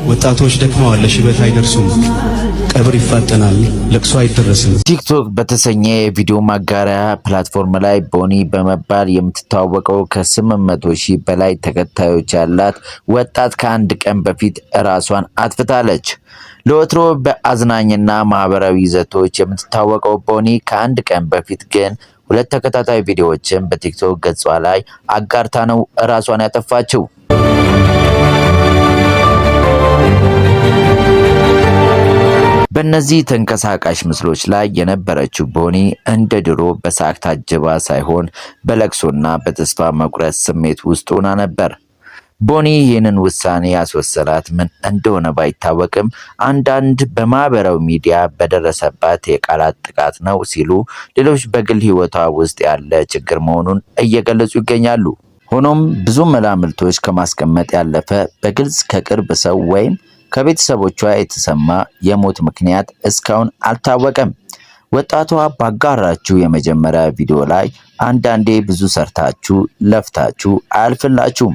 ወጣቶች ደክመዋል፣ ለሽበት አይደርሱም። ቀብር ይፋጠናል፣ ለቅሶ አይደረስም። ቲክቶክ በተሰኘ የቪዲዮ ማጋሪያ ፕላትፎርም ላይ ቦኒ በመባል የምትታወቀው ከ800 ሺህ በላይ ተከታዮች ያላት ወጣት ከአንድ ቀን በፊት ራሷን አጥፍታለች። ለወትሮ በአዝናኝና ማህበራዊ ይዘቶች የምትታወቀው ቦኒ ከአንድ ቀን በፊት ግን 2 ተከታታይ ቪዲዮዎችን በቲክቶክ ገጿ ላይ አጋርታ ነው ራሷን ያጠፋችው። በእነዚህ ተንቀሳቃሽ ምስሎች ላይ የነበረችው ቦኒ እንደ ድሮ በሳቅ ታጅባ ሳይሆን በለቅሶና በተስፋ መቁረጥ ስሜት ውስጥ ሆና ነበር። ቦኒ ይህንን ውሳኔ ያስወሰናት ምን እንደሆነ ባይታወቅም አንዳንድ በማህበራዊ ሚዲያ በደረሰባት የቃላት ጥቃት ነው ሲሉ፣ ሌሎች በግል ሕይወቷ ውስጥ ያለ ችግር መሆኑን እየገለጹ ይገኛሉ። ሆኖም ብዙ መላምልቶች ከማስቀመጥ ያለፈ በግልጽ ከቅርብ ሰው ወይም ከቤተሰቦቿ የተሰማ የሞት ምክንያት እስካሁን አልታወቀም። ወጣቷ ባጋራችው የመጀመሪያ ቪዲዮ ላይ አንዳንዴ ብዙ ሰርታችሁ ለፍታችሁ አያልፍላችሁም።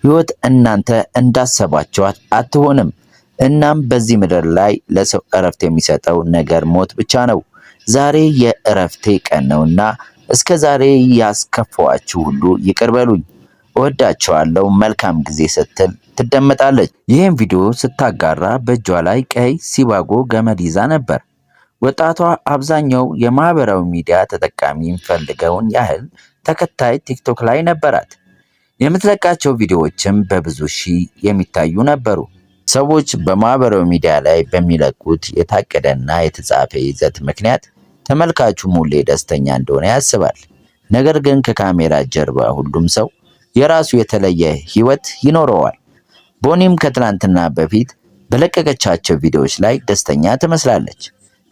ሕይወት እናንተ እንዳሰባችኋት አትሆንም። እናም በዚህ ምድር ላይ ለሰው እረፍት የሚሰጠው ነገር ሞት ብቻ ነው። ዛሬ የእረፍቴ ቀን ነውና እስከ ዛሬ ያስከፋዋችሁ ሁሉ ይቅር በሉኝ፣ እወዳቸዋለሁ፣ መልካም ጊዜ ስትል ትደመጣለች። ይህን ቪዲዮ ስታጋራ በእጇ ላይ ቀይ ሲባጎ ገመድ ይዛ ነበር። ወጣቷ አብዛኛው የማህበራዊ ሚዲያ ተጠቃሚ የሚፈልገውን ያህል ተከታይ ቲክቶክ ላይ ነበራት። የምትለቃቸው ቪዲዮዎችም በብዙ ሺህ የሚታዩ ነበሩ። ሰዎች በማህበራዊ ሚዲያ ላይ በሚለቁት የታቀደና የተጻፈ ይዘት ምክንያት ተመልካቹ ሙሌ ደስተኛ እንደሆነ ያስባል። ነገር ግን ከካሜራ ጀርባ ሁሉም ሰው የራሱ የተለየ ህይወት ይኖረዋል። ቦኒም ከትላንትና በፊት በለቀቀቻቸው ቪዲዮዎች ላይ ደስተኛ ትመስላለች።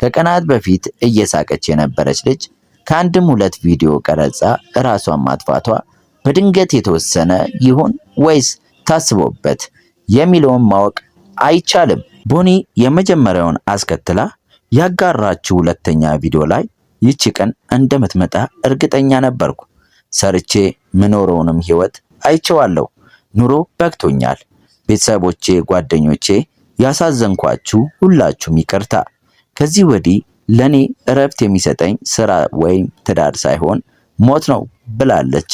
ከቀናት በፊት እየሳቀች የነበረች ልጅ ከአንድም 2 ቪዲዮ ቀረጻ ራሷን ማጥፋቷ በድንገት የተወሰነ ይሁን ወይስ ታስቦበት የሚለውን ማወቅ አይቻልም። ቦኒ የመጀመሪያውን አስከትላ ያጋራችው ሁለተኛ ቪዲዮ ላይ ይቺ ቀን እንደምትመጣ እርግጠኛ ነበርኩ። ሰርቼ ምኖረውንም ህይወት አይቼዋለሁ። ኑሮ በቅቶኛል። ቤተሰቦቼ፣ ጓደኞቼ ያሳዘንኳችሁ ሁላችሁም ይቅርታ። ከዚህ ወዲህ ለኔ እረፍት የሚሰጠኝ ስራ ወይም ትዳር ሳይሆን ሞት ነው ብላለች።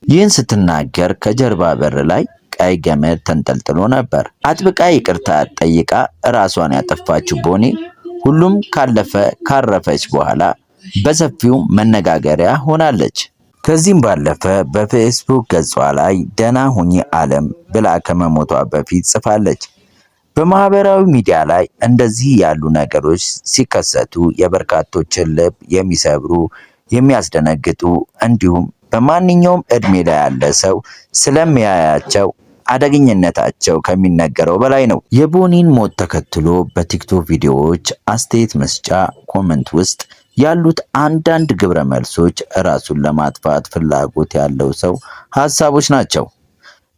ይህን ስትናገር ከጀርባ በር ላይ ቀይ ገመድ ተንጠልጥሎ ነበር። አጥብቃ ይቅርታ ጠይቃ ራሷን ያጠፋችው ቦኒ ሁሉም ካረፈች በኋላ በሰፊው መነጋገሪያ ሆናለች። ከዚህም ባለፈ በፌስቡክ ገጿ ላይ ደህና ሁኚ ዓለም ብላ ከመሞቷ በፊት ጽፋለች። በማህበራዊ ሚዲያ ላይ እንደዚህ ያሉ ነገሮች ሲከሰቱ የበርካቶችን ልብ የሚሰብሩ፣ የሚያስደነግጡ እንዲሁም በማንኛውም እድሜ ላይ ያለ ሰው ስለሚያያቸው አደገኝነታቸው ከሚነገረው በላይ ነው። የቦኒን ሞት ተከትሎ በቲክቶክ ቪዲዮዎች አስተያየት መስጫ ኮመንት ውስጥ ያሉት አንዳንድ ግብረ መልሶች ራሱን ለማጥፋት ፍላጎት ያለው ሰው ሐሳቦች ናቸው።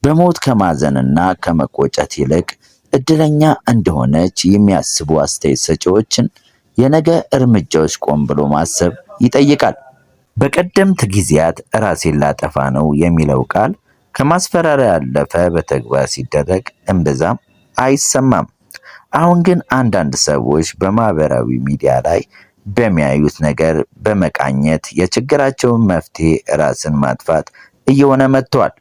በሞት ከማዘንና ከመቆጨት ይልቅ እድለኛ እንደሆነች የሚያስቡ አስተያየት ሰጪዎችን የነገ እርምጃዎች ቆም ብሎ ማሰብ ይጠይቃል። በቀደምት ጊዜያት ራሴን ላጠፋ ነው የሚለው ቃል ከማስፈራሪያ ያለፈ በተግባር ሲደረግ እምብዛም አይሰማም። አሁን ግን አንዳንድ ሰዎች በማህበራዊ ሚዲያ ላይ በሚያዩት ነገር በመቃኘት የችግራቸውን መፍትሄ ራስን ማጥፋት እየሆነ መጥቷል።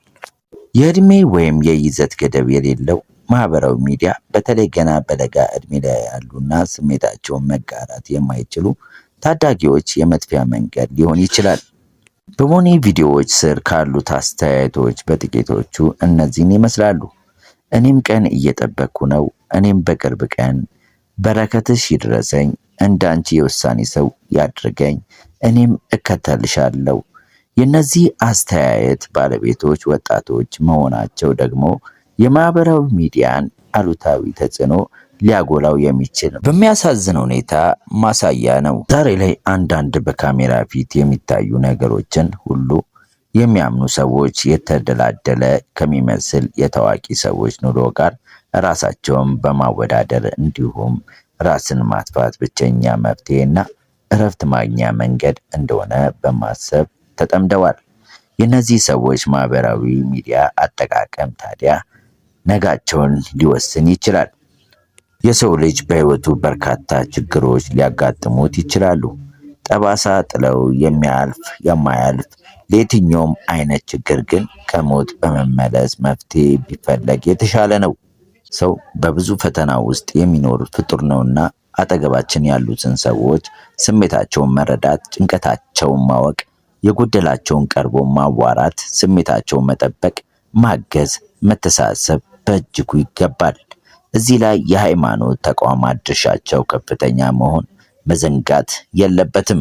የእድሜ ወይም የይዘት ገደብ የሌለው ማህበራዊ ሚዲያ በተለይ ገና በለጋ እድሜ ላይ ያሉና ስሜታቸውን መጋራት የማይችሉ ታዳጊዎች የመጥፊያ መንገድ ሊሆን ይችላል። በቦኒ ቪዲዮዎች ስር ካሉት አስተያየቶች በጥቂቶቹ እነዚህን ይመስላሉ። እኔም ቀን እየጠበቅኩ ነው። እኔም በቅርብ ቀን በረከትሽ ይድረሰኝ። እንዳንቺ የውሳኔ ሰው ያድርገኝ። እኔም እከተልሻለሁ። የነዚህ አስተያየት ባለቤቶች ወጣቶች መሆናቸው ደግሞ የማህበራዊ ሚዲያን አሉታዊ ተጽዕኖ ሊያጎላው የሚችል በሚያሳዝን ሁኔታ ማሳያ ነው። ዛሬ ላይ አንዳንድ በካሜራ ፊት የሚታዩ ነገሮችን ሁሉ የሚያምኑ ሰዎች የተደላደለ ከሚመስል የታዋቂ ሰዎች ኑሮ ጋር ራሳቸውን በማወዳደር እንዲሁም ራስን ማጥፋት ብቸኛ መፍትሄና እረፍት ማግኛ መንገድ እንደሆነ በማሰብ ተጠምደዋል። የእነዚህ ሰዎች ማህበራዊ ሚዲያ አጠቃቀም ታዲያ ነጋቸውን ሊወስን ይችላል። የሰው ልጅ በሕይወቱ በርካታ ችግሮች ሊያጋጥሙት ይችላሉ። ጠባሳ ጥለው የማያልፍ ለየትኛውም አይነት ችግር ግን ከሞት በመመለስ መፍትሄ ቢፈለግ የተሻለ ነው። ሰው በብዙ ፈተና ውስጥ የሚኖር ፍጡር ነውና አጠገባችን ያሉትን ሰዎች ስሜታቸውን መረዳት፣ ጭንቀታቸውን ማወቅ፣ የጎደላቸውን ቀርቦ ማዋራት፣ ስሜታቸውን መጠበቅ፣ ማገዝ፣ መተሳሰብ በእጅጉ ይገባል። እዚህ ላይ የሃይማኖት ተቋማት ድርሻቸው ከፍተኛ መሆን መዘንጋት የለበትም።